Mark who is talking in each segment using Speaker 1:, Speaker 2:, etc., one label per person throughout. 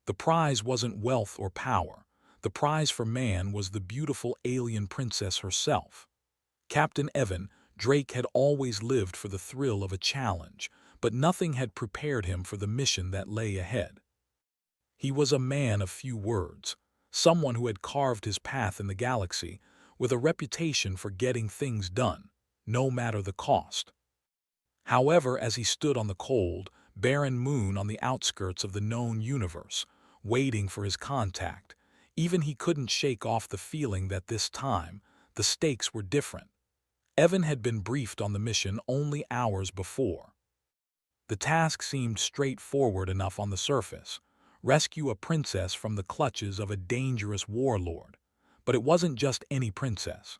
Speaker 1: The prize wasn't wealth or power. The prize for man was the beautiful alien princess herself. Captain Evan Drake had always lived for the thrill of a challenge, but nothing had prepared him for the mission that lay ahead. He was a man of few words, someone who had carved his path in the galaxy with a reputation for getting things done, no matter the cost. However, as he stood on the cold, barren moon on the outskirts of the known universe, waiting for his contact, even he couldn't shake off the feeling that this time, the stakes were different. Evan had been briefed on the mission only hours before. The task seemed straightforward enough on the surface: rescue a princess from the clutches of a dangerous warlord. But it wasn't just any princess.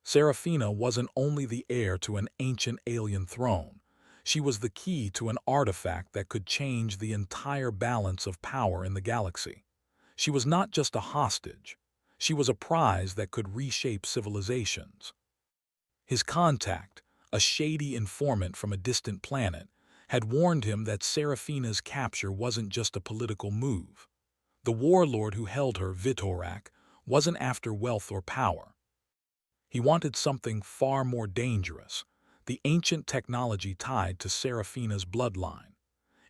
Speaker 1: Serafina wasn't only the heir to an ancient alien throne. She was the key to an artifact that could change the entire balance of power in the galaxy. She was not just a hostage. She was a prize that could reshape civilizations. His contact, a shady informant from a distant planet, had warned him that Serafina's capture wasn't just a political move. The warlord who held her, Vitorak, wasn't after wealth or power. He wanted something far more dangerous: the ancient technology tied to Serafina's bloodline.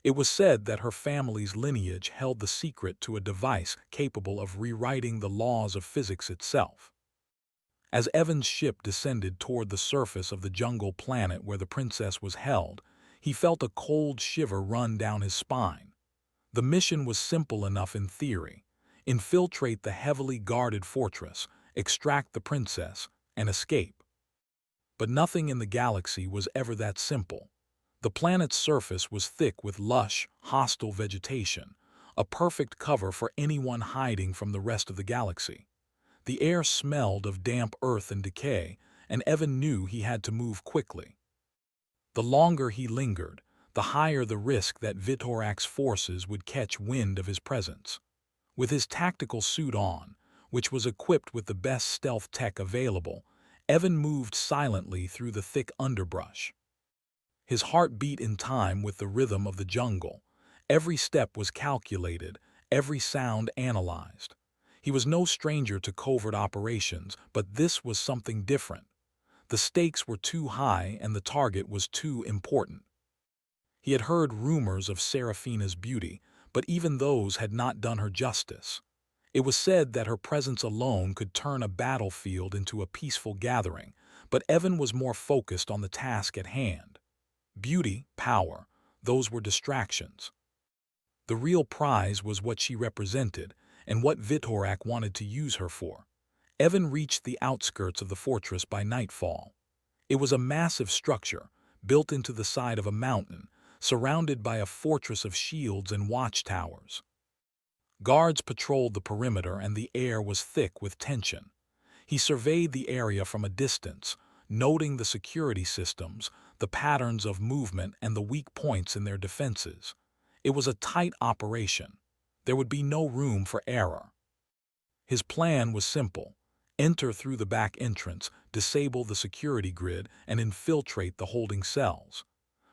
Speaker 1: It was said that her family's lineage held the secret to a device capable of rewriting the laws of physics itself. As Evan's ship descended toward the surface of the jungle planet where the princess was held, he felt a cold shiver run down his spine. The mission was simple enough in theory: infiltrate the heavily guarded fortress, extract the princess, and escape. But nothing in the galaxy was ever that simple. The planet's surface was thick with lush, hostile vegetation, a perfect cover for anyone hiding from the rest of the galaxy. The air smelled of damp earth and decay, and Evan knew he had to move quickly. The longer he lingered, the higher the risk that Vitorak's forces would catch wind of his presence. With his tactical suit on, which was equipped with the best stealth tech available, Evan moved silently through the thick underbrush. His heart beat in time with the rhythm of the jungle. Every step was calculated, every sound analyzed. He was no stranger to covert operations, but this was something different. The stakes were too high and the target was too important. He had heard rumors of Serafina's beauty, but even those had not done her justice. It was said that her presence alone could turn a battlefield into a peaceful gathering, but Evan was more focused on the task at hand. Beauty, power, those were distractions. The real prize was what she represented and what Vitorak wanted to use her for. Evan reached the outskirts of the fortress by nightfall. It was a massive structure, built into the side of a mountain, surrounded by a fortress of shields and watchtowers. Guards patrolled the perimeter and the air was thick with tension. He surveyed the area from a distance, noting the security systems, the patterns of movement, and the weak points in their defenses. It was a tight operation. There would be no room for error. His plan was simple: enter through the back entrance, disable the security grid, and infiltrate the holding cells.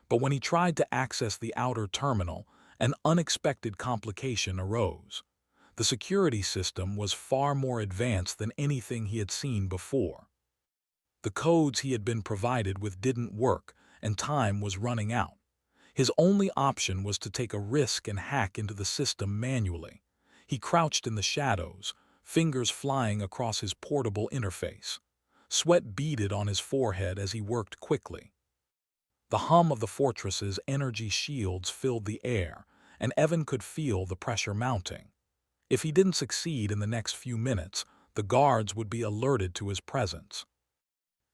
Speaker 1: But when he tried to access the outer terminal, an unexpected complication arose. The security system was far more advanced than anything he had seen before. The codes he had been provided with didn't work, and time was running out. His only option was to take a risk and hack into the system manually. He crouched in the shadows, fingers flying across his portable interface. Sweat beaded on his forehead as he worked quickly. The hum of the fortress's energy shields filled the air, and Evan could feel the pressure mounting. If he didn't succeed in the next few minutes, the guards would be alerted to his presence.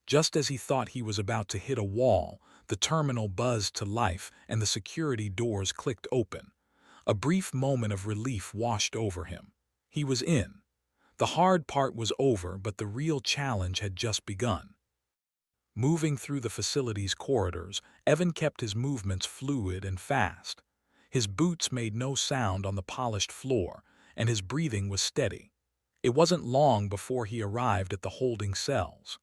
Speaker 1: Just as he thought he was about to hit a wall, the terminal buzzed to life and the security doors clicked open. A brief moment of relief washed over him. He was in. The hard part was over, but the real challenge had just begun. Moving through the facility's corridors, Evan kept his movements fluid and fast. His boots made no sound on the polished floor, and his breathing was steady. It wasn't long before he arrived at the holding cells.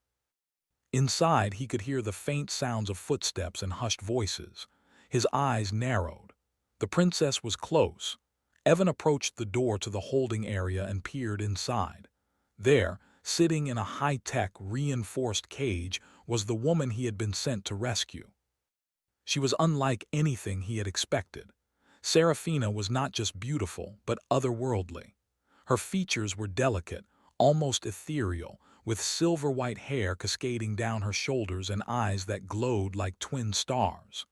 Speaker 1: Inside, he could hear the faint sounds of footsteps and hushed voices. His eyes narrowed. The princess was close. Evan approached the door to the holding area and peered inside. There, sitting in a high-tech, reinforced cage, was the woman he had been sent to rescue. She was unlike anything he had expected. Serafina was not just beautiful, but otherworldly. Her features were delicate, almost ethereal, with silver-white hair cascading down her shoulders and eyes that glowed like twin stars.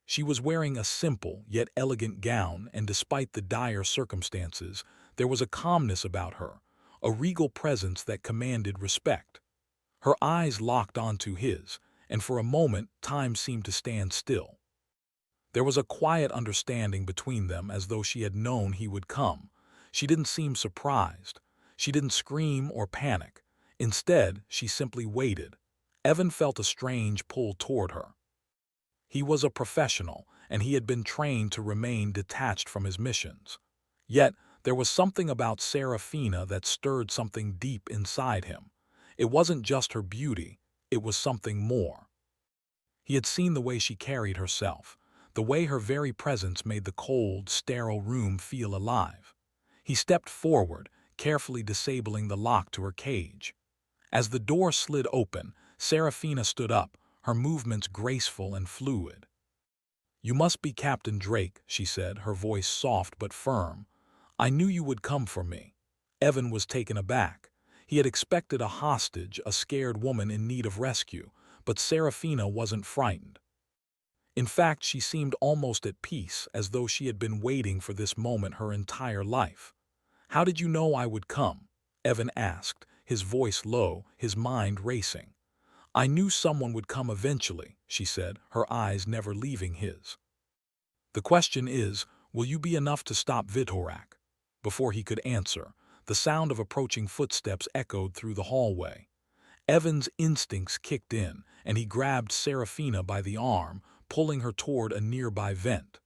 Speaker 1: She was wearing a simple yet elegant gown, and despite the dire circumstances, there was a calmness about her, a regal presence that commanded respect. Her eyes locked onto his, and for a moment time seemed to stand still. There was a quiet understanding between them, as though she had known he would come. She didn't seem surprised. She didn't scream or panic. Instead, she simply waited. Evan felt a strange pull toward her. He was a professional, and he had been trained to remain detached from his missions. Yet, there was something about Serafina that stirred something deep inside him. It wasn't just her beauty, it was something more. He had seen the way she carried herself, the way her very presence made the cold, sterile room feel alive. He stepped forward, carefully disabling the lock to her cage. As the door slid open, Serafina stood up, her movements graceful and fluid. "You must be Captain Drake," she said, her voice soft but firm. "I knew you would come for me." Evan was taken aback. He had expected a hostage, a scared woman in need of rescue, but Serafina wasn't frightened. In fact, she seemed almost at peace, as though she had been waiting for this moment her entire life. "How did you know I would come?" Evan asked, his voice low, his mind racing. "I knew someone would come eventually," she said, her eyes never leaving his. "The question is, will you be enough to stop Vitorak?" Before he could answer, the sound of approaching footsteps echoed through the hallway. Evan's instincts kicked in, and he grabbed Serafina by the arm, pulling her toward a nearby vent.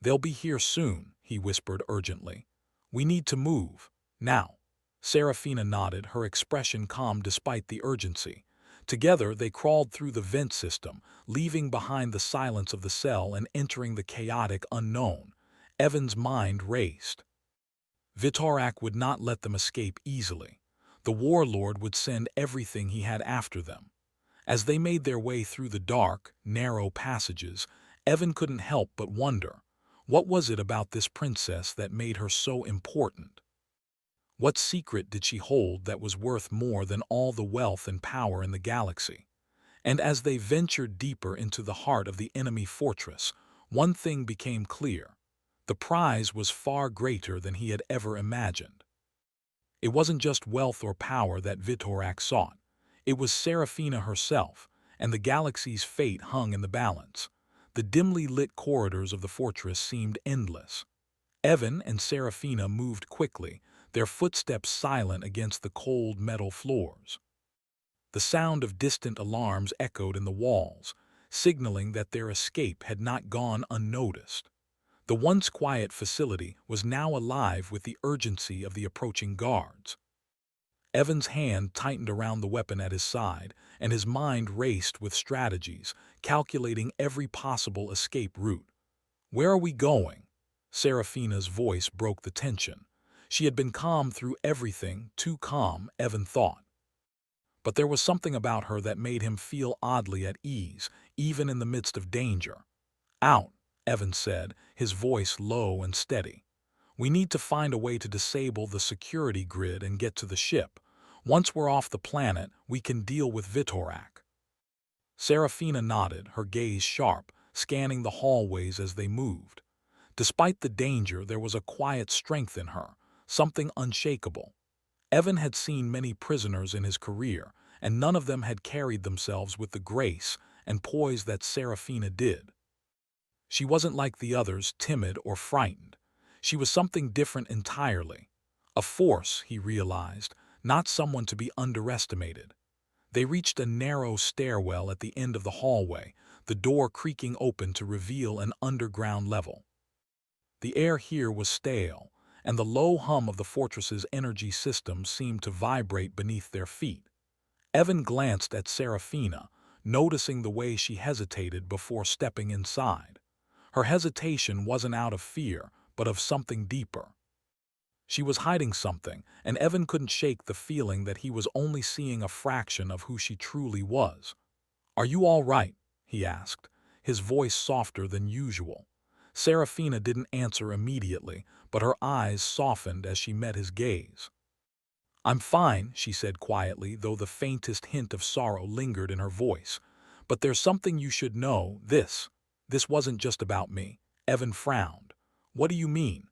Speaker 1: "They'll be here soon," he whispered urgently. "We need to move. Now." Serafina nodded, her expression calm despite the urgency. Together, they crawled through the vent system, leaving behind the silence of the cell and entering the chaotic unknown. Evan's mind raced. Vitorak would not let them escape easily. The warlord would send everything he had after them. As they made their way through the dark, narrow passages, Evan couldn't help but wonder, what was it about this princess that made her so important? What secret did she hold that was worth more than all the wealth and power in the galaxy? And as they ventured deeper into the heart of the enemy fortress, one thing became clear. The prize was far greater than he had ever imagined. It wasn't just wealth or power that Vitorak sought. It was Serafina herself, and the galaxy's fate hung in the balance. The dimly lit corridors of the fortress seemed endless. Evan and Serafina moved quickly, their footsteps silent against the cold metal floors. The sound of distant alarms echoed in the walls, signaling that their escape had not gone unnoticed. The once quiet facility was now alive with the urgency of the approaching guards. Evan's hand tightened around the weapon at his side, and his mind raced with strategies, calculating every possible escape route. "Where are we going?" Serafina's voice broke the tension. She had been calm through everything, too calm, Evan thought. But there was something about her that made him feel oddly at ease, even in the midst of danger. "Out," Evan said, his voice low and steady. "We need to find a way to disable the security grid and get to the ship. Once we're off the planet, we can deal with Vitorak." Serafina nodded, her gaze sharp, scanning the hallways as they moved. Despite the danger, there was a quiet strength in her, something unshakable. Evan had seen many prisoners in his career, and none of them had carried themselves with the grace and poise that Serafina did. She wasn't like the others, timid or frightened. She was something different entirely. A force, he realized, not someone to be underestimated. They reached a narrow stairwell at the end of the hallway, the door creaking open to reveal an underground level. The air here was stale, and the low hum of the fortress's energy system seemed to vibrate beneath their feet. Evan glanced at Serafina, noticing the way she hesitated before stepping inside. Her hesitation wasn't out of fear, but of something deeper. She was hiding something, and Evan couldn't shake the feeling that he was only seeing a fraction of who she truly was. "Are you all right?" he asked, his voice softer than usual. Serafina didn't answer immediately, but her eyes softened as she met his gaze. "I'm fine," she said quietly, though the faintest hint of sorrow lingered in her voice. "But there's something you should know. This wasn't just about me." Evan frowned. "What do you mean?"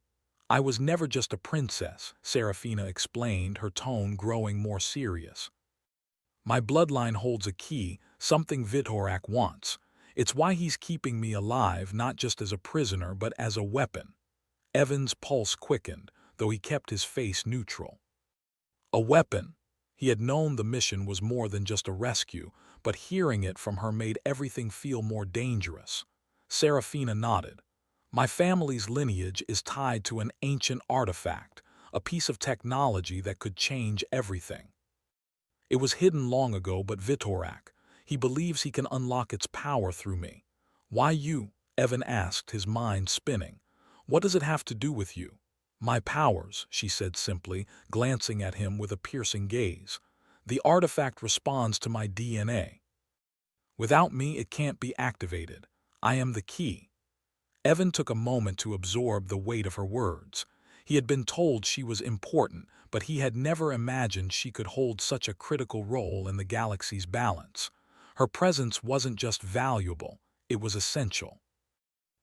Speaker 1: "I was never just a princess," Serafina explained, her tone growing more serious. "My bloodline holds a key, something Vithorak wants. It's why he's keeping me alive, not just as a prisoner, but as a weapon." Evan's pulse quickened, though he kept his face neutral. A weapon. He had known the mission was more than just a rescue, but hearing it from her made everything feel more dangerous. Serafina nodded. "My family's lineage is tied to an ancient artifact, a piece of technology that could change everything. It was hidden long ago, but Vithorak, he believes he can unlock its power through me." "Why you?" Evan asked, his mind spinning. "What does it have to do with you?" "My powers," she said simply, glancing at him with a piercing gaze. "The artifact responds to my DNA. Without me, it can't be activated. I am the key." Evan took a moment to absorb the weight of her words. He had been told she was important, but he had never imagined she could hold such a critical role in the galaxy's balance. Her presence wasn't just valuable, it was essential.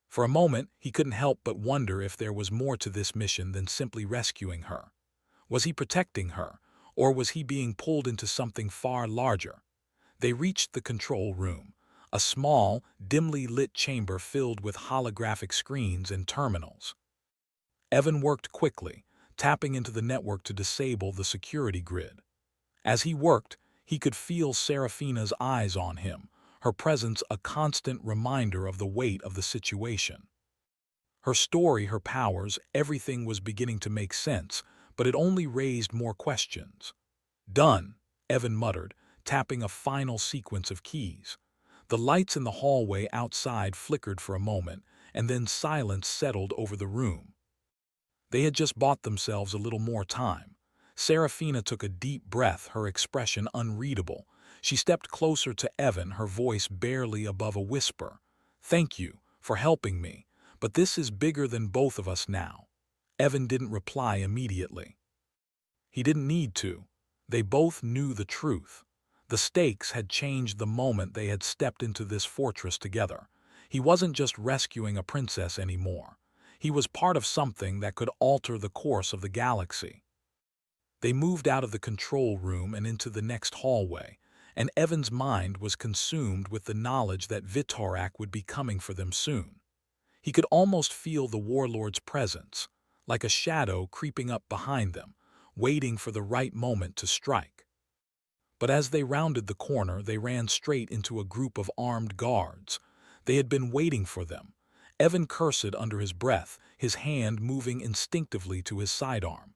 Speaker 1: For a moment, he couldn't help but wonder if there was more to this mission than simply rescuing her. Was he protecting her, or was he being pulled into something far larger? They reached the control room, a small, dimly lit chamber filled with holographic screens and terminals. Evan worked quickly, tapping into the network to disable the security grid. As he worked, he could feel Serafina's eyes on him, her presence a constant reminder of the weight of the situation. Her story, her powers, everything was beginning to make sense, but it only raised more questions. "Done," Evan muttered, tapping a final sequence of keys. The lights in the hallway outside flickered for a moment, and then silence settled over the room. They had just bought themselves a little more time. Serafina took a deep breath, her expression unreadable. She stepped closer to Evan, her voice barely above a whisper. "Thank you for helping me, but this is bigger than both of us now." Evan didn't reply immediately. He didn't need to. They both knew the truth. The stakes had changed the moment they had stepped into this fortress together. He wasn't just rescuing a princess anymore. He was part of something that could alter the course of the galaxy. They moved out of the control room and into the next hallway, and Evan's mind was consumed with the knowledge that Vithorak would be coming for them soon. He could almost feel the warlord's presence, like a shadow creeping up behind them, waiting for the right moment to strike. But as they rounded the corner, they ran straight into a group of armed guards. They had been waiting for them. Evan cursed under his breath, his hand moving instinctively to his sidearm.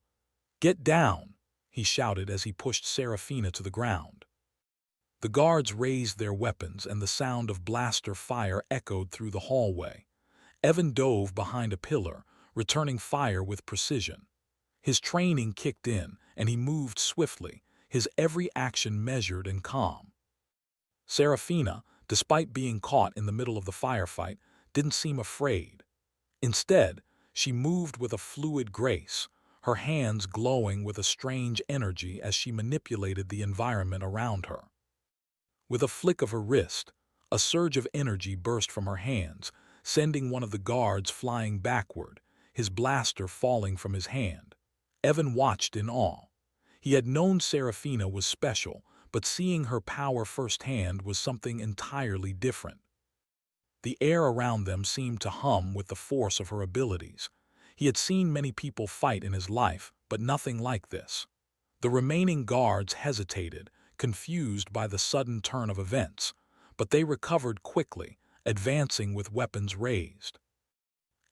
Speaker 1: "Get down!" he shouted as he pushed Serafina to the ground. The guards raised their weapons, and the sound of blaster fire echoed through the hallway. Evan dove behind a pillar, returning fire with precision. His training kicked in, and he moved swiftly, his every action measured and calm. Serafina, despite being caught in the middle of the firefight, didn't seem afraid. Instead, she moved with a fluid grace, her hands glowing with a strange energy as she manipulated the environment around her. With a flick of her wrist, a surge of energy burst from her hands, sending one of the guards flying backward, his blaster falling from his hand. Evan watched in awe. He had known Serafina was special, but seeing her power firsthand was something entirely different. The air around them seemed to hum with the force of her abilities. He had seen many people fight in his life, but nothing like this. The remaining guards hesitated, confused by the sudden turn of events, but they recovered quickly, advancing with weapons raised.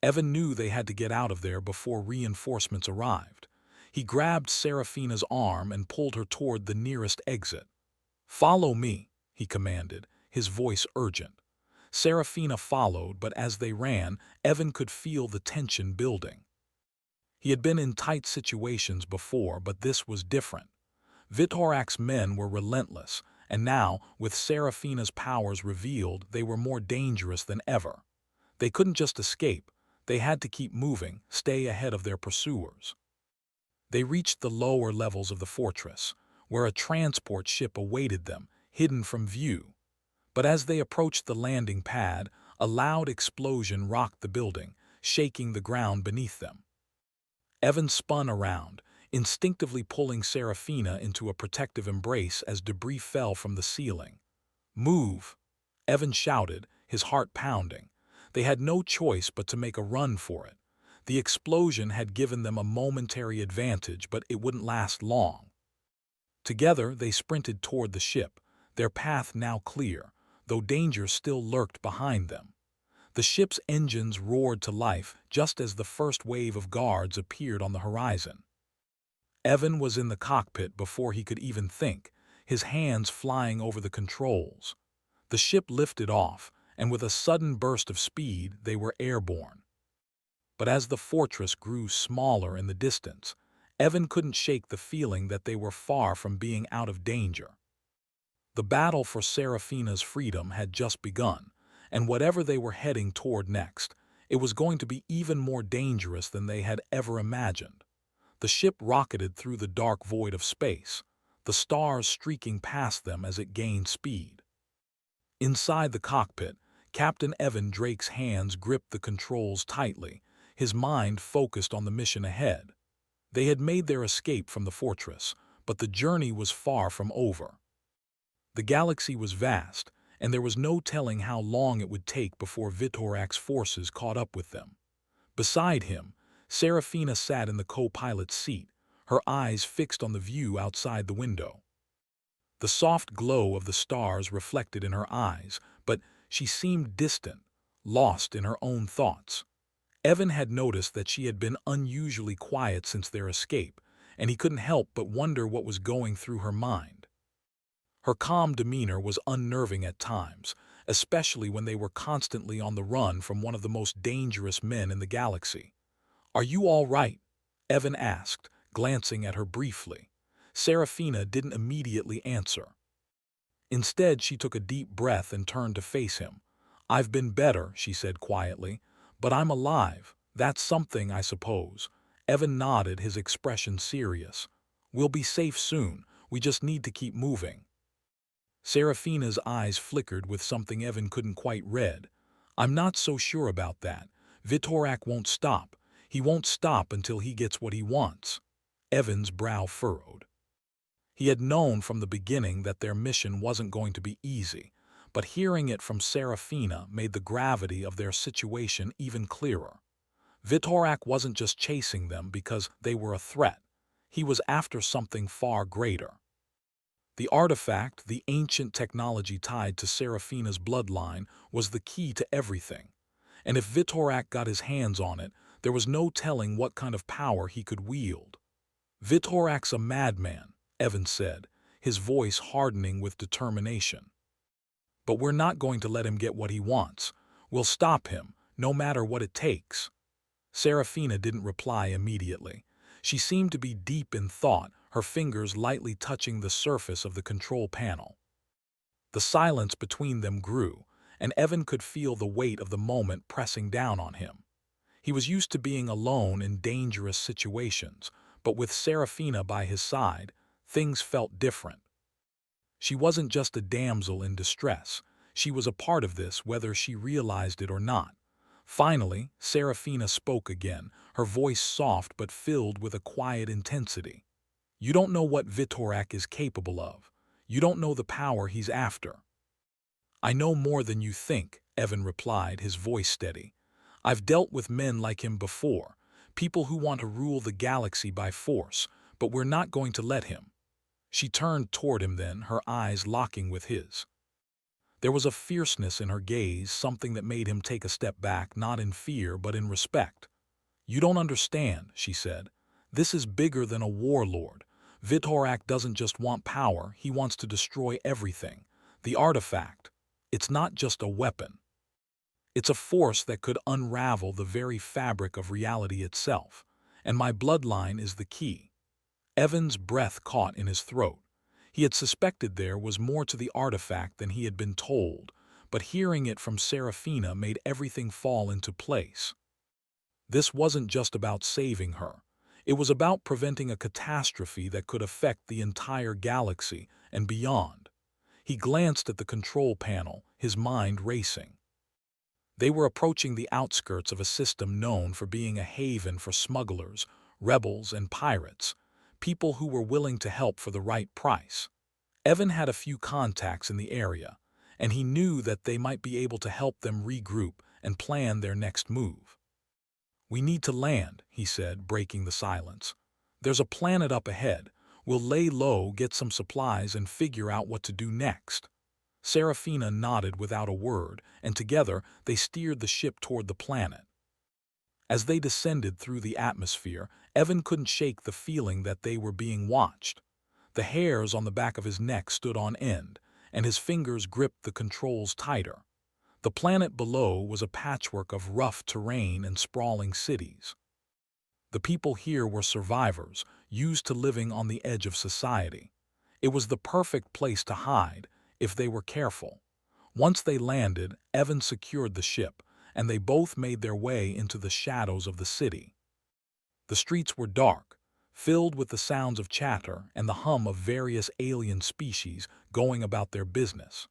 Speaker 1: Evan knew they had to get out of there before reinforcements arrived. He grabbed Serafina's arm and pulled her toward the nearest exit. "Follow me," he commanded, his voice urgent. Serafina followed, but as they ran, Evan could feel the tension building. He had been in tight situations before, but this was different. Vitorak's men were relentless, and now, with Serafina's powers revealed, they were more dangerous than ever. They couldn't just escape. They had to keep moving, stay ahead of their pursuers. They reached the lower levels of the fortress, where a transport ship awaited them, hidden from view. But as they approached the landing pad, a loud explosion rocked the building, shaking the ground beneath them. Evan spun around, instinctively pulling Serafina into a protective embrace as debris fell from the ceiling. "Move!" Evan shouted, his heart pounding. They had no choice but to make a run for it. The explosion had given them a momentary advantage, but it wouldn't last long. Together, they sprinted toward the ship, their path now clear, though danger still lurked behind them. The ship's engines roared to life just as the first wave of guards appeared on the horizon. Evan was in the cockpit before he could even think, his hands flying over the controls. The ship lifted off, and with a sudden burst of speed, they were airborne. But as the fortress grew smaller in the distance, Evan couldn't shake the feeling that they were far from being out of danger. The battle for Serafina's freedom had just begun, and whatever they were heading toward next, it was going to be even more dangerous than they had ever imagined. The ship rocketed through the dark void of space, the stars streaking past them as it gained speed. Inside the cockpit, Captain Evan Drake's hands gripped the controls tightly, his mind focused on the mission ahead. They had made their escape from the fortress, but the journey was far from over. The galaxy was vast, and there was no telling how long it would take before Vitorak's forces caught up with them. Beside him, Serafina sat in the co-pilot's seat, her eyes fixed on the view outside the window. The soft glow of the stars reflected in her eyes, but she seemed distant, lost in her own thoughts. Evan had noticed that she had been unusually quiet since their escape, and he couldn't help but wonder what was going through her mind. Her calm demeanor was unnerving at times, especially when they were constantly on the run from one of the most dangerous men in the galaxy. "Are you all right?" Evan asked, glancing at her briefly. Serafina didn't immediately answer. Instead, she took a deep breath and turned to face him. "I've been better," she said quietly, "but I'm alive. That's something, I suppose." Evan nodded, his expression serious. "We'll be safe soon. We just need to keep moving." Serafina's eyes flickered with something Evan couldn't quite read. "I'm not so sure about that. Vitorak won't stop. He won't stop until he gets what he wants." Evan's brow furrowed. He had known from the beginning that their mission wasn't going to be easy, but hearing it from Serafina made the gravity of their situation even clearer. Vitorak wasn't just chasing them because they were a threat. He was after something far greater. The artifact, the ancient technology tied to Serafina's bloodline, was the key to everything. And if Vitorak got his hands on it, there was no telling what kind of power he could wield. "Vitorak's a madman," Evan said, his voice hardening with determination. "But we're not going to let him get what he wants. We'll stop him, no matter what it takes." Serafina didn't reply immediately. She seemed to be deep in thought, her fingers lightly touching the surface of the control panel. The silence between them grew, and Evan could feel the weight of the moment pressing down on him. He was used to being alone in dangerous situations, but with Serafina by his side, things felt different. She wasn't just a damsel in distress. She was a part of this, whether she realized it or not. Finally, Serafina spoke again, her voice soft but filled with a quiet intensity. "You don't know what Vitorak is capable of. You don't know the power he's after." "I know more than you think," Evan replied, his voice steady. "I've dealt with men like him before, people who want to rule the galaxy by force, but we're not going to let him." She turned toward him then, her eyes locking with his. There was a fierceness in her gaze, something that made him take a step back, not in fear but in respect. "You don't understand," she said. "This is bigger than a warlord. Vitorak doesn't just want power, he wants to destroy everything. The artifact. It's not just a weapon. It's a force that could unravel the very fabric of reality itself. and my bloodline is the key. Evan's breath caught in his throat. He had suspected there was more to the artifact than he had been told, but hearing it from Serafina made everything fall into place. This wasn't just about saving her. It was about preventing a catastrophe that could affect the entire galaxy and beyond. He glanced at the control panel, his mind racing. They were approaching the outskirts of a system known for being a haven for smugglers, rebels, and pirates, people who were willing to help for the right price. Evan had a few contacts in the area, and he knew that they might be able to help them regroup and plan their next move. "We need to land," he said, breaking the silence. "There's a planet up ahead. We'll lay low, get some supplies, and figure out what to do next." Serafina nodded without a word, and together they steered the ship toward the planet. As they descended through the atmosphere, Evan couldn't shake the feeling that they were being watched. The hairs on the back of his neck stood on end, and his fingers gripped the controls tighter. The planet below was a patchwork of rough terrain and sprawling cities. The people here were survivors, used to living on the edge of society. It was the perfect place to hide, if they were careful. Once they landed, Evan secured the ship, and they both made their way into the shadows of the city. The streets were dark, filled with the sounds of chatter and the hum of various alien species going about their business.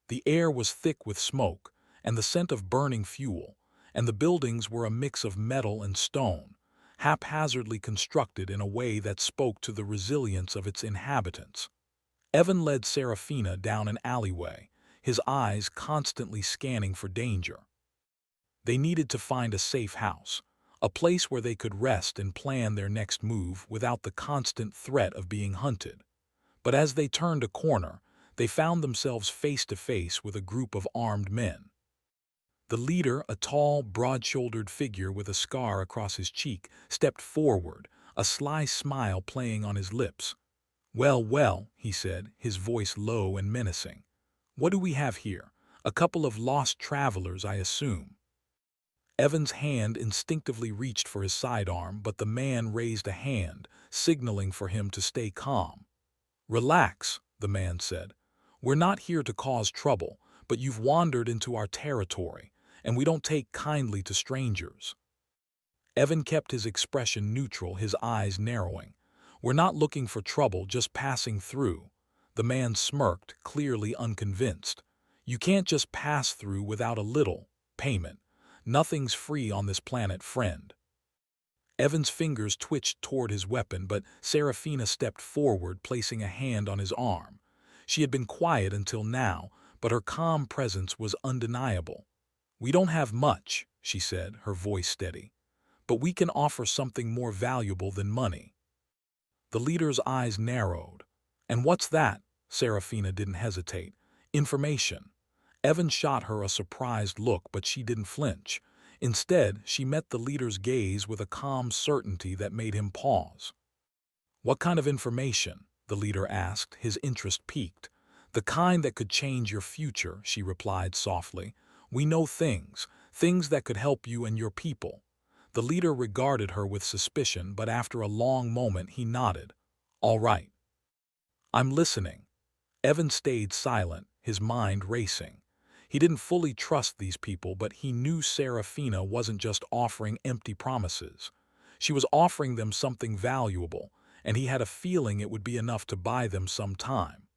Speaker 1: The air was thick with smoke and the scent of burning fuel, and the buildings were a mix of metal and stone, haphazardly constructed in a way that spoke to the resilience of its inhabitants. Evan led Serafina down an alleyway, his eyes constantly scanning for danger. They needed to find a safe house, a place where they could rest and plan their next move without the constant threat of being hunted. But as they turned a corner, they found themselves face to face with a group of armed men. The leader, a tall, broad-shouldered figure with a scar across his cheek, stepped forward, a sly smile playing on his lips. "Well, well," he said, his voice low and menacing. "What do we have here? A couple of lost travelers, I assume." Evan's hand instinctively reached for his sidearm, but the man raised a hand, signaling for him to stay calm. "Relax," the man said. "We're not here to cause trouble, but you've wandered into our territory, and we don't take kindly to strangers." Evan kept his expression neutral, his eyes narrowing. "We're not looking for trouble, just passing through." The man smirked, clearly unconvinced. "You can't just pass through without a little payment. Nothing's free on this planet, friend." Evan's fingers twitched toward his weapon, but Serafina stepped forward, placing a hand on his arm. She had been quiet until now, but her calm presence was undeniable. "We don't have much," she said, her voice steady, "but we can offer something more valuable than money." The leader's eyes narrowed. "And what's that?" Serafina didn't hesitate. "Information." Evan shot her a surprised look, but she didn't flinch. Instead, she met the leader's gaze with a calm certainty that made him pause. "What kind of information?" the leader asked, his interest piqued. "The kind that could change your future," she replied softly. "We know things that could help you and your people." The leader regarded her with suspicion, but after a long moment he nodded. "All right. I'm listening." Evan stayed silent, his mind racing. He didn't fully trust these people, but he knew Serafina wasn't just offering empty promises. She was offering them something valuable, and he had a feeling it would be enough to buy them some time.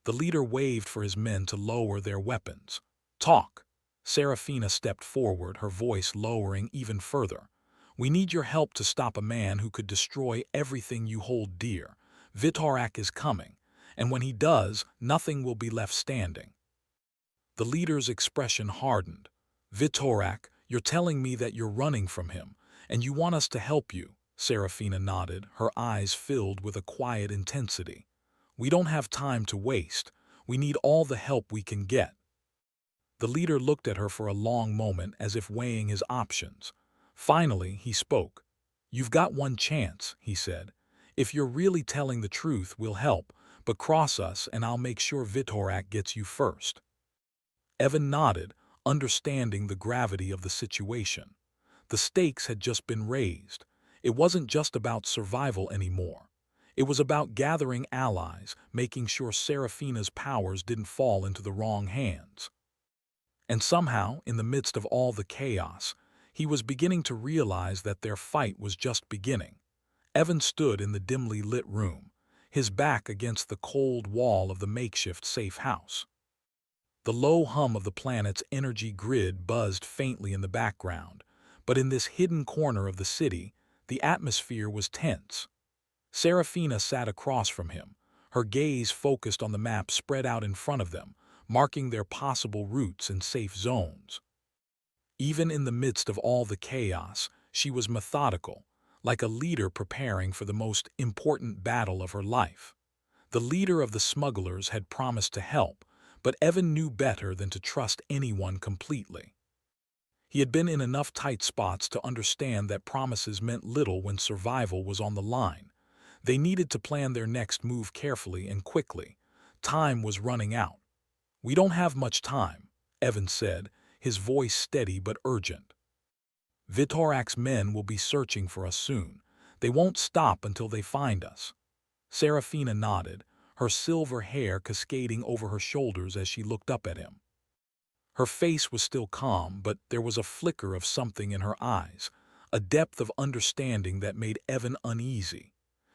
Speaker 1: The leader waved for his men to lower their weapons. "Talk." Serafina stepped forward, her voice lowering even further. "We need your help to stop a man who could destroy everything you hold dear. Vitorak is coming, and when he does, nothing will be left standing." The leader's expression hardened. "Vitorak, you're telling me that you're running from him, and you want us to help you?" Serafina nodded, her eyes filled with a quiet intensity. "We don't have time to waste. We need all the help we can get." The leader looked at her for a long moment, as if weighing his options. Finally, he spoke. "You've got one chance," he said. "If you're really telling the truth, we'll help, but cross us and I'll make sure Vitorak gets you first." Evan nodded, understanding the gravity of the situation. The stakes had just been raised. It wasn't just about survival anymore. It was about gathering allies, making sure Serafina's powers didn't fall into the wrong hands. And somehow, in the midst of all the chaos, he was beginning to realize that their fight was just beginning. Evan stood in the dimly lit room, his back against the cold wall of the makeshift safe house. The low hum of the planet's energy grid buzzed faintly in the background, but in this hidden corner of the city, the atmosphere was tense. Serafina sat across from him, her gaze focused on the map spread out in front of them, marking their possible routes and safe zones. Even in the midst of all the chaos, she was methodical, like a leader preparing for the most important battle of her life. The leader of the smugglers had promised to help, but Evan knew better than to trust anyone completely. He had been in enough tight spots to understand that promises meant little when survival was on the line. They needed to plan their next move carefully and quickly. Time was running out. "We don't have much time," Evan said, his voice steady but urgent. "Vitorak's men will be searching for us soon. They won't stop until they find us." Serafina nodded, her silver hair cascading over her shoulders as she looked up at him. Her face was still calm, but there was a flicker of something in her eyes, a depth of understanding that made Evan uneasy.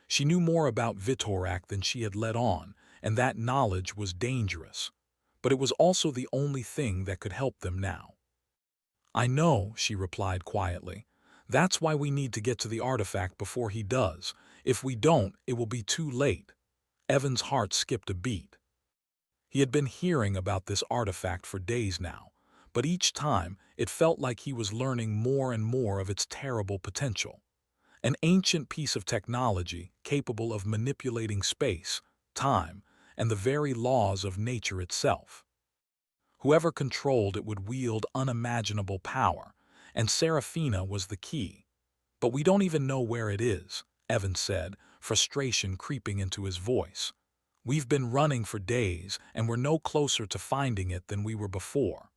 Speaker 1: She knew more about Vitorak than she had let on, and that knowledge was dangerous. But it was also the only thing that could help them now. "I know," she replied quietly. "That's why we need to get to the artifact before he does. If we don't, it will be too late." Evan's heart skipped a beat. He had been hearing about this artifact for days now, but each time it felt like he was learning more and more of its terrible potential. An ancient piece of technology capable of manipulating space, time, and the very laws of nature itself. Whoever controlled it would wield unimaginable power, and Serafina was the key. "But we don't even know where it is," Evan said, frustration creeping into his voice. "We've been running for days, and we're no closer to finding it than we were before."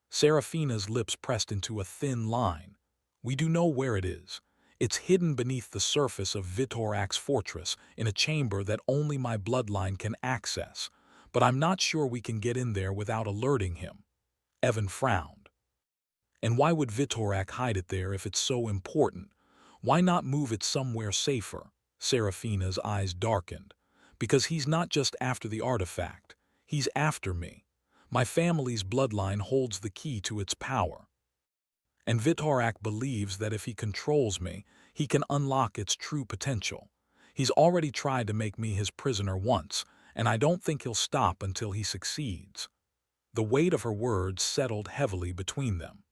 Speaker 1: Serafina's lips pressed into a thin line. "We do know where it is. It's hidden beneath the surface of Vitorak's fortress, in a chamber that only my bloodline can access. But I'm not sure we can get in there without alerting him." Evan frowned. "And why would Vitorak hide it there if it's so important? Why not move it somewhere safer?" Serafina's eyes darkened. "Because he's not just after the artifact. He's after me. My family's bloodline holds the key to its power. And Vitorak believes that if he controls me, he can unlock its true potential. He's already tried to make me his prisoner once, and I don't think he'll stop until he succeeds." The weight of her words settled heavily between them.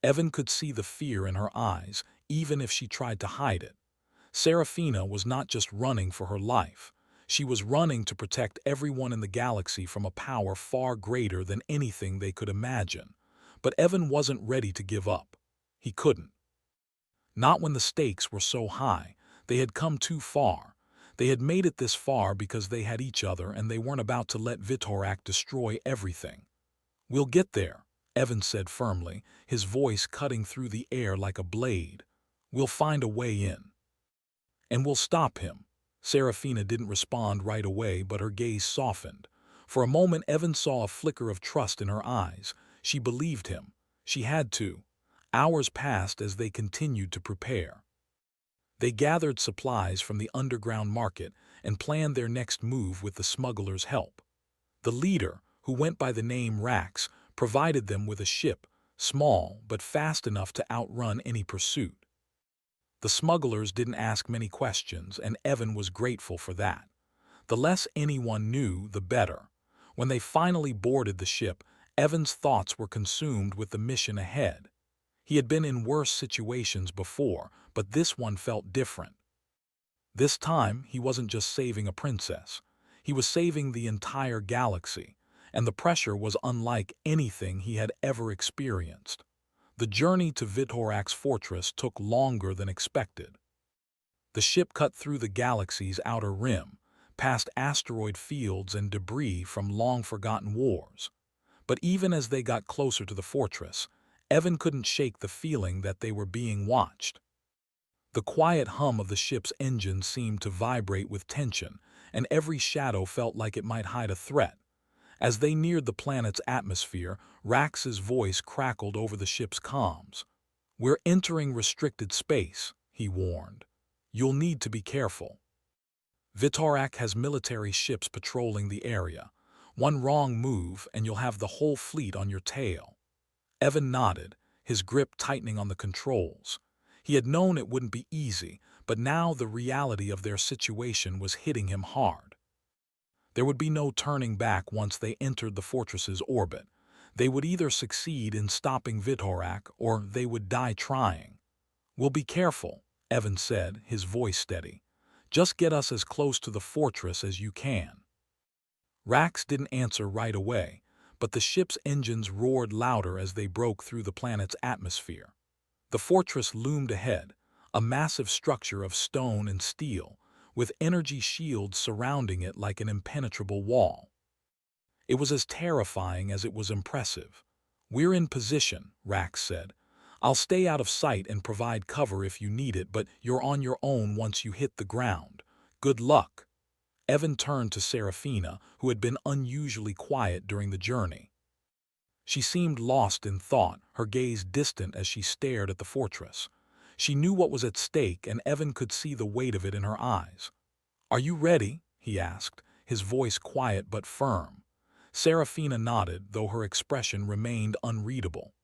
Speaker 1: Evan could see the fear in her eyes, even if she tried to hide it. Serafina was not just running for her life. She was running to protect everyone in the galaxy from a power far greater than anything they could imagine. But Evan wasn't ready to give up. He couldn't. Not when the stakes were so high. They had come too far. They had made it this far because they had each other, and they weren't about to let Vitorak destroy everything. "We'll get there," Evan said firmly, his voice cutting through the air like a blade. "We'll find a way in. And we'll stop him." Serafina didn't respond right away, but her gaze softened. For a moment, Evan saw a flicker of trust in her eyes. She believed him. She had to. Hours passed as they continued to prepare. They gathered supplies from the underground market and planned their next move with the smugglers' help. The leader, who went by the name Rax, provided them with a ship, small but fast enough to outrun any pursuit. The smugglers didn't ask many questions, and Evan was grateful for that. The less anyone knew, the better. When they finally boarded the ship, Evan's thoughts were consumed with the mission ahead. He had been in worse situations before, but this one felt different. This time, he wasn't just saving a princess. He was saving the entire galaxy, and the pressure was unlike anything he had ever experienced. The journey to Vitorak's fortress took longer than expected. The ship cut through the galaxy's outer rim, past asteroid fields and debris from long-forgotten wars. But even as they got closer to the fortress, Evan couldn't shake the feeling that they were being watched. The quiet hum of the ship's engine seemed to vibrate with tension, and every shadow felt like it might hide a threat. As they neared the planet's atmosphere, Rax's voice crackled over the ship's comms. "We're entering restricted space," he warned. "You'll need to be careful. Vitorak has military ships patrolling the area. One wrong move and you'll have the whole fleet on your tail." Evan nodded, his grip tightening on the controls. He had known it wouldn't be easy, but now the reality of their situation was hitting him hard. There would be no turning back once they entered the fortress's orbit. They would either succeed in stopping Vitorak or they would die trying. "We'll be careful," Evan said, his voice steady. "Just get us as close to the fortress as you can." Rax didn't answer right away, but the ship's engines roared louder as they broke through the planet's atmosphere. The fortress loomed ahead, a massive structure of stone and steel, with energy shields surrounding it like an impenetrable wall. It was as terrifying as it was impressive. "We're in position," Rax said. "I'll stay out of sight and provide cover if you need it, but you're on your own once you hit the ground. Good luck." Evan turned to Serafina, who had been unusually quiet during the journey. She seemed lost in thought, her gaze distant as she stared at the fortress. She knew what was at stake, and Evan could see the weight of it in her eyes. "Are you ready?" he asked, his voice quiet but firm. Serafina nodded, though her expression remained unreadable.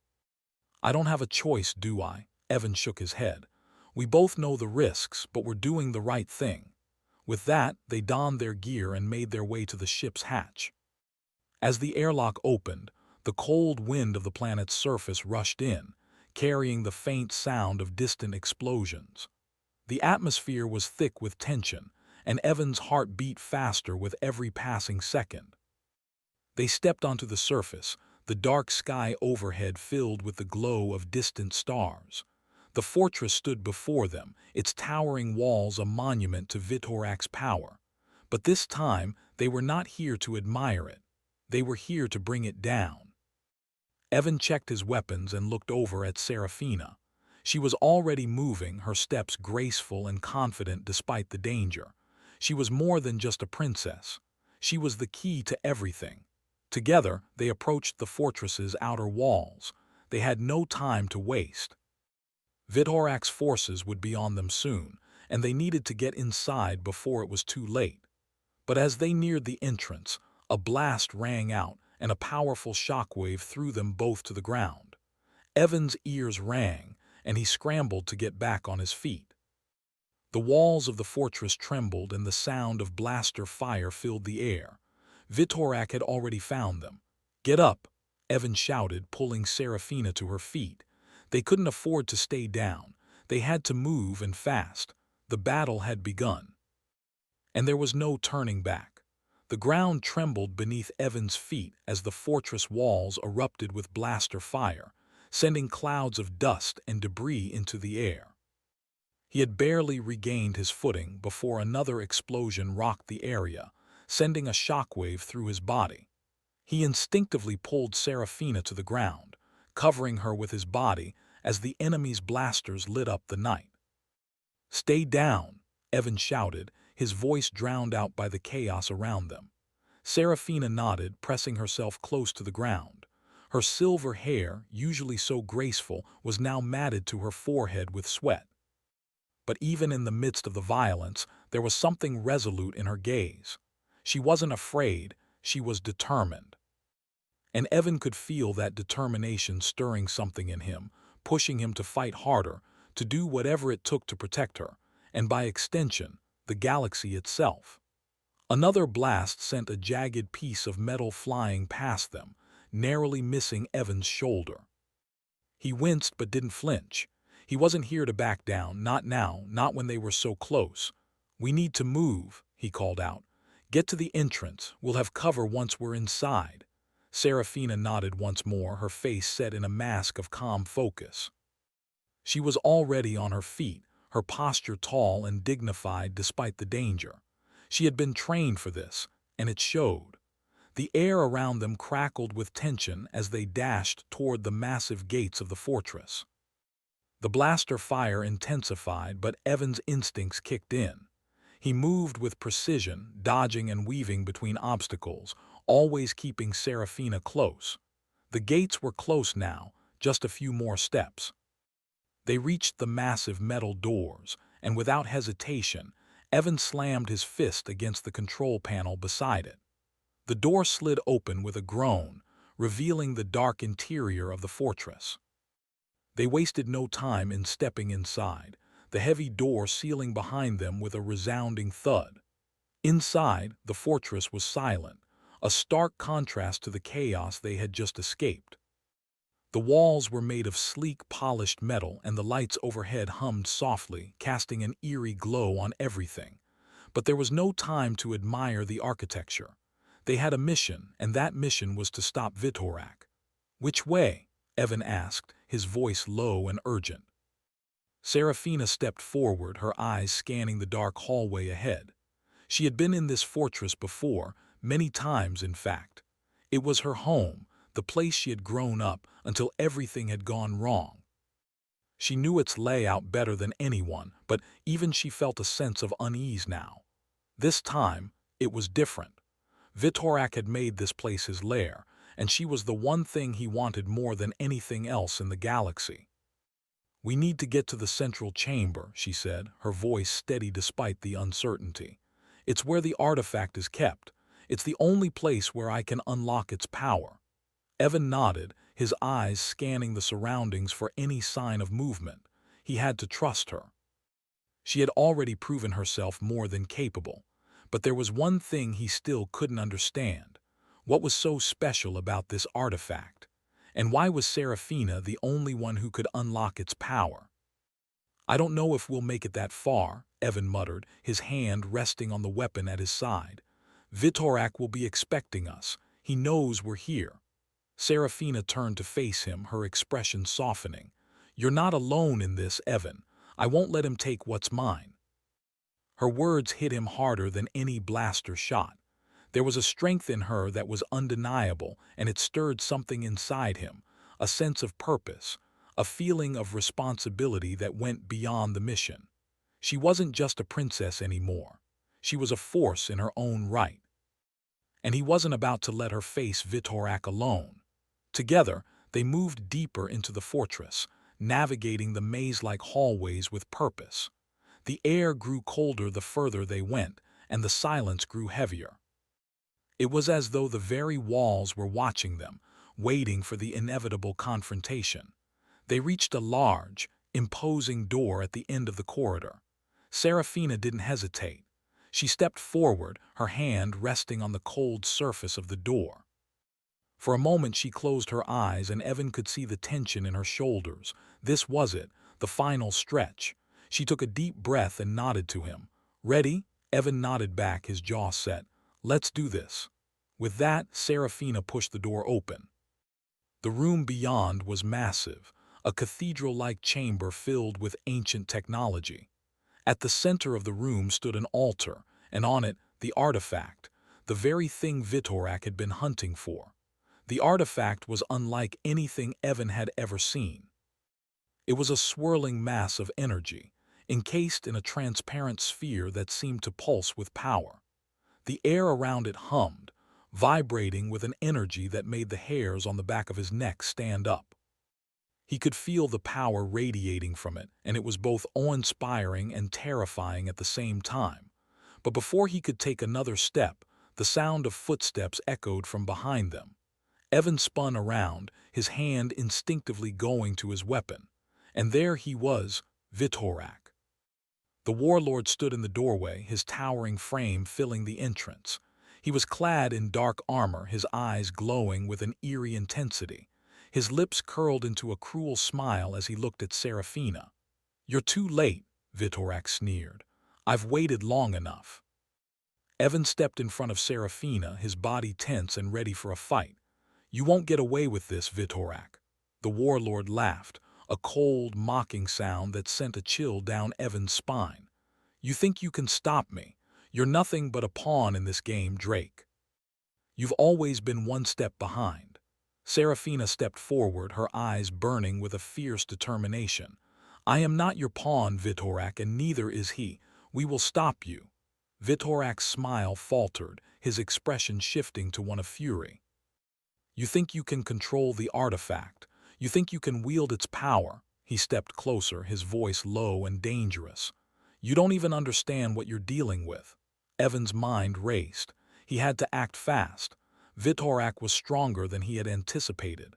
Speaker 1: "I don't have a choice, do I?" Evan shook his head. "We both know the risks, but we're doing the right thing." With that, they donned their gear and made their way to the ship's hatch. As the airlock opened, the cold wind of the planet's surface rushed in, carrying the faint sound of distant explosions. The atmosphere was thick with tension, and Evan's heart beat faster with every passing second. They stepped onto the surface, the dark sky overhead filled with the glow of distant stars. The fortress stood before them, its towering walls a monument to Vitorak's power. But this time, they were not here to admire it. They were here to bring it down. Evan checked his weapons and looked over at Serafina. She was already moving, her steps graceful and confident despite the danger. She was more than just a princess. She was the key to everything. Together, they approached the fortress's outer walls. They had no time to waste. Vitorak's forces would be on them soon, and they needed to get inside before it was too late. But as they neared the entrance, a blast rang out, and a powerful shockwave threw them both to the ground. Evan's ears rang, and he scrambled to get back on his feet. The walls of the fortress trembled, and the sound of blaster fire filled the air. Vitorak had already found them. "Get up," Evan shouted, pulling Serafina to her feet. They couldn't afford to stay down. They had to move, and fast. The battle had begun. And there was no turning back. The ground trembled beneath Evan's feet as the fortress walls erupted with blaster fire, sending clouds of dust and debris into the air. He had barely regained his footing before another explosion rocked the area, sending a shockwave through his body. He instinctively pulled Serafina to the ground, covering her with his body as the enemy's blasters lit up the night. "Stay down," Evan shouted, his voice drowned out by the chaos around them. Serafina nodded, pressing herself close to the ground. Her silver hair, usually so graceful, was now matted to her forehead with sweat. But even in the midst of the violence, there was something resolute in her gaze. She wasn't afraid, she was determined. And Evan could feel that determination stirring something in him, pushing him to fight harder, to do whatever it took to protect her, and by extension, the galaxy itself. Another blast sent a jagged piece of metal flying past them, narrowly missing Evan's shoulder. He winced but didn't flinch. He wasn't here to back down, not now, not when they were so close. "We need to move," he called out. "Get to the entrance. We'll have cover once we're inside." Serafina nodded once more, her face set in a mask of calm focus. She was already on her feet, her posture tall and dignified despite the danger. She had been trained for this, and it showed. The air around them crackled with tension as they dashed toward the massive gates of the fortress. The blaster fire intensified, but Evan's instincts kicked in. He moved with precision, dodging and weaving between obstacles, always keeping Serafina close. The gates were close now, just a few more steps. They reached the massive metal doors, and without hesitation, Evan slammed his fist against the control panel beside it. The door slid open with a groan, revealing the dark interior of the fortress. They wasted no time in stepping inside, the heavy door sealing behind them with a resounding thud. Inside, the fortress was silent, a stark contrast to the chaos they had just escaped. The walls were made of sleek, polished metal, and the lights overhead hummed softly, casting an eerie glow on everything. But there was no time to admire the architecture. They had a mission, and that mission was to stop Vitorak. "Which way?" Evan asked, his voice low and urgent. Serafina stepped forward, her eyes scanning the dark hallway ahead. She had been in this fortress before, many times in fact. It was her home, the place she had grown up until everything had gone wrong. She knew its layout better than anyone, but even she felt a sense of unease now. This time, it was different. Vitorak had made this place his lair, and she was the one thing he wanted more than anything else in the galaxy. "We need to get to the central chamber," she said, her voice steady despite the uncertainty. "It's where the artifact is kept. It's the only place where I can unlock its power." Evan nodded, his eyes scanning the surroundings for any sign of movement. He had to trust her. She had already proven herself more than capable. But there was one thing he still couldn't understand. What was so special about this artifact? And why was Serafina the only one who could unlock its power? "I don't know if we'll make it that far," Evan muttered, his hand resting on the weapon at his side. "Vitorak will be expecting us. He knows we're here." Serafina turned to face him, her expression softening. "You're not alone in this, Evan. I won't let him take what's mine." Her words hit him harder than any blaster shot. There was a strength in her that was undeniable, and it stirred something inside him, a sense of purpose, a feeling of responsibility that went beyond the mission. She wasn't just a princess anymore. She was a force in her own right. And he wasn't about to let her face Vitorak alone. Together, they moved deeper into the fortress, navigating the maze-like hallways with purpose. The air grew colder the further they went, and the silence grew heavier. It was as though the very walls were watching them, waiting for the inevitable confrontation. They reached a large, imposing door at the end of the corridor. Serafina didn't hesitate. She stepped forward, her hand resting on the cold surface of the door. For a moment she closed her eyes, and Evan could see the tension in her shoulders. This was it, the final stretch. She took a deep breath and nodded to him. "Ready?" Evan nodded back, his jaw set. "Let's do this." With that, Serafina pushed the door open. The room beyond was massive, a cathedral-like chamber filled with ancient technology. At the center of the room stood an altar, and on it, the artifact, the very thing Vitorak had been hunting for. The artifact was unlike anything Evan had ever seen. It was a swirling mass of energy, encased in a transparent sphere that seemed to pulse with power. The air around it hummed, vibrating with an energy that made the hairs on the back of his neck stand up. He could feel the power radiating from it, and it was both awe-inspiring and terrifying at the same time. But before he could take another step, the sound of footsteps echoed from behind them. Evan spun around, his hand instinctively going to his weapon. And there he was, Vitorak. The warlord stood in the doorway, his towering frame filling the entrance. He was clad in dark armor, his eyes glowing with an eerie intensity. His lips curled into a cruel smile as he looked at Serafina. "You're too late," Vitorak sneered. "I've waited long enough." Evan stepped in front of Serafina, his body tense and ready for a fight. "You won't get away with this, Vitorak." The warlord laughed, a cold, mocking sound that sent a chill down Evan's spine. "You think you can stop me? You're nothing but a pawn in this game, Drake. You've always been one step behind." Serafina stepped forward, her eyes burning with a fierce determination. "I am not your pawn, Vitorak, and neither is he. We will stop you." Vitorak's smile faltered, his expression shifting to one of fury. "You think you can control the artifact. You think you can wield its power." He stepped closer, his voice low and dangerous. "You don't even understand what you're dealing with." Evan's mind raced. He had to act fast. Vitorak was stronger than he had anticipated.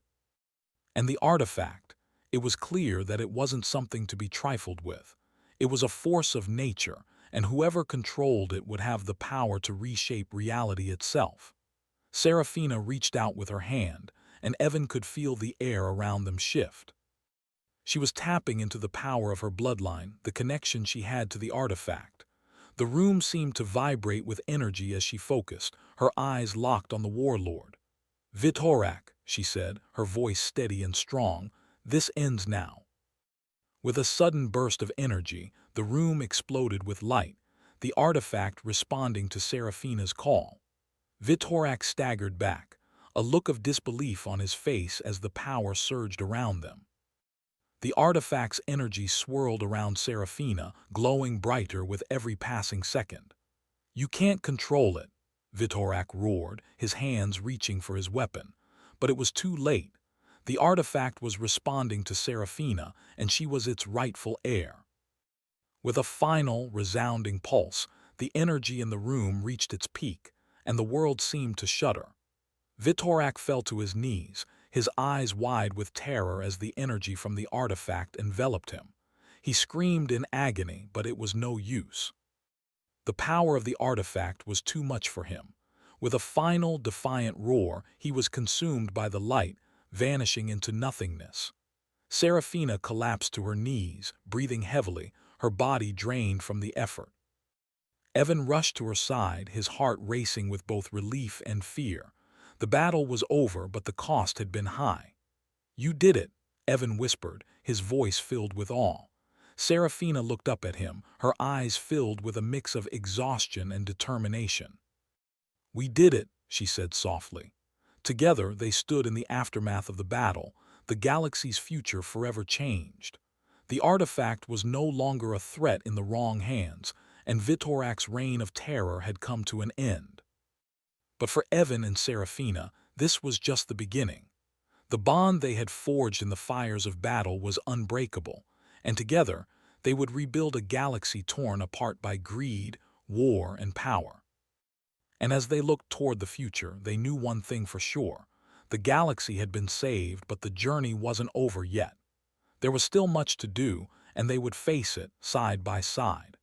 Speaker 1: And the artifact, it was clear that it wasn't something to be trifled with. It was a force of nature, and whoever controlled it would have the power to reshape reality itself. Serafina reached out with her hand, and Evan could feel the air around them shift. She was tapping into the power of her bloodline, the connection she had to the artifact. The room seemed to vibrate with energy as she focused, her eyes locked on the warlord. "Vitorak," she said, her voice steady and strong, "this ends now." With a sudden burst of energy, the room exploded with light, the artifact responding to Serafina's call. Vitorak staggered back, a look of disbelief on his face as the power surged around them. The artifact's energy swirled around Serafina, glowing brighter with every passing second. "You can't control it," Vitorak roared, his hands reaching for his weapon. But it was too late. The artifact was responding to Serafina, and she was its rightful heir. With a final, resounding pulse, the energy in the room reached its peak, and the world seemed to shudder. Vitorak fell to his knees, his eyes wide with terror as the energy from the artifact enveloped him. He screamed in agony, but it was no use. The power of the artifact was too much for him. With a final, defiant roar, he was consumed by the light, vanishing into nothingness. Serafina collapsed to her knees, breathing heavily, her body drained from the effort. Evan rushed to her side, his heart racing with both relief and fear. The battle was over, but the cost had been high. "You did it," Evan whispered, his voice filled with awe. Serafina looked up at him, her eyes filled with a mix of exhaustion and determination. "We did it," she said softly. Together they stood in the aftermath of the battle, the galaxy's future forever changed. The artifact was no longer a threat in the wrong hands, and Vitorak's reign of terror had come to an end. But for Evan and Serafina, this was just the beginning. The bond they had forged in the fires of battle was unbreakable, and together they would rebuild a galaxy torn apart by greed, war, and power. And as they looked toward the future, they knew one thing for sure. The galaxy had been saved, but the journey wasn't over yet. There was still much to do, and they would face it side by side.